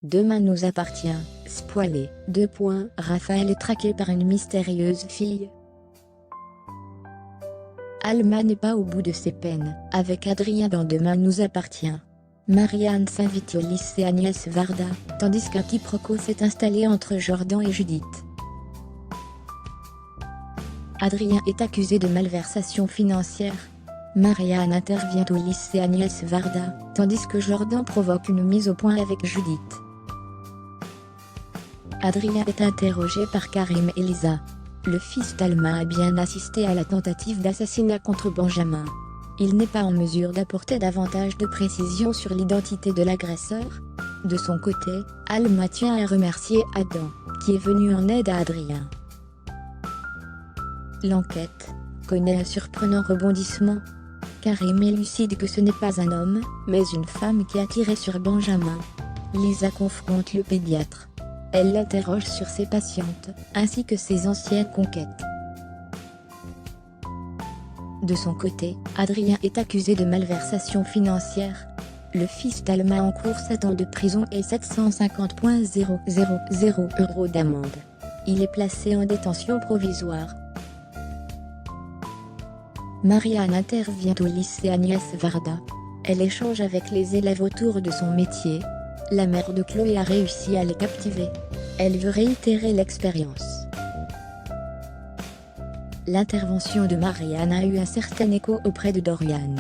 Demain nous appartient, spoilé, Raphaël est traqué par une mystérieuse fille. Alma n'est pas au bout de ses peines, avec Adrien dans Demain nous appartient. Marianne s'invite au lycée Agnès Varda, tandis qu'un quiproquo s'est installé entre Jordan et Judith. Adrien est accusé de malversation financière. Marianne intervient au lycée Agnès Varda, tandis que Jordan provoque une mise au point avec Judith. Adrien est interrogé par Karim et Lisa. Le fils d'Alma a bien assisté à la tentative d'assassinat contre Benjamin. Il n'est pas en mesure d'apporter davantage de précision sur l'identité de l'agresseur. De son côté, Alma tient à remercier Adam, qui est venu en aide à Adrien. L'enquête connaît un surprenant rebondissement. Karim élucide que ce n'est pas un homme, mais une femme qui a tiré sur Benjamin. Lisa confronte le pédiatre. Elle l'interroge sur ses patientes, ainsi que ses anciennes conquêtes. De son côté, Adrien est accusé de malversation financière. Le fils d'Alma encourt 7 ans de prison et 750,000 € d'amende. Il est placé en détention provisoire. Marianne intervient au lycée Agnès Varda. Elle échange avec les élèves autour de son métier. La mère de Chloé a réussi à les captiver. Elle veut réitérer l'expérience. L'intervention de Marianne a eu un certain écho auprès de Dorian.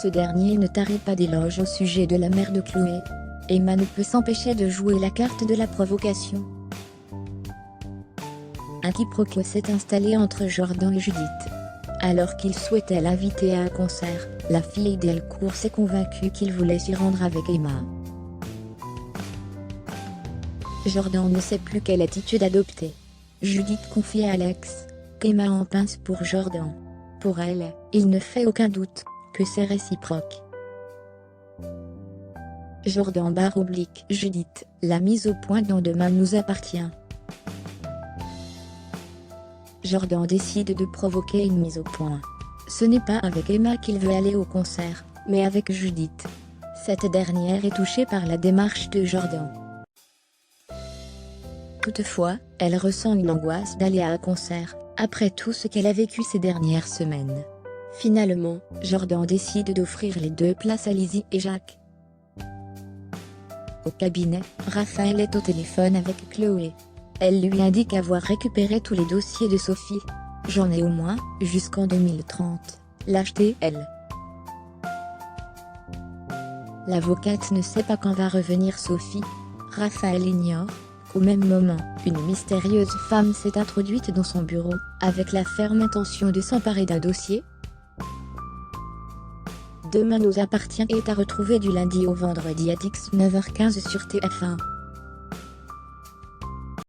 Ce dernier ne tarit pas d'éloges au sujet de la mère de Chloé. Emma ne peut s'empêcher de jouer la carte de la provocation. Un quiproquo s'est installé entre Jordan et Judith. Alors qu'il souhaitait l'inviter à un concert, la fille d'Elcourt s'est convaincue qu'il voulait s'y rendre avec Emma. Jordan ne sait plus quelle attitude adopter. Judith confie à Alex qu'Emma en pince pour Jordan. Pour elle, il ne fait aucun doute que c'est réciproque. Jordan / Judith, la mise au point dans Demain nous appartient. Jordan décide de provoquer une mise au point. Ce n'est pas avec Emma qu'il veut aller au concert, mais avec Judith. Cette dernière est touchée par la démarche de Jordan. Toutefois, elle ressent une angoisse d'aller à un concert, après tout ce qu'elle a vécu ces dernières semaines. Finalement, Jordan décide d'offrir les 2 places à Lizzie et Jacques. Au cabinet, Raphaël est au téléphone avec Chloé. Elle lui indique avoir récupéré tous les dossiers de Sophie. J'en ai au moins, jusqu'en 2030. Lâcheté-elle. L'avocate ne sait pas quand va revenir Sophie. Raphaël ignore qu'au même moment, une mystérieuse femme s'est introduite dans son bureau, avec la ferme intention de s'emparer d'un dossier. Demain nous appartient est à retrouver du lundi au vendredi à 9h15 sur TF1.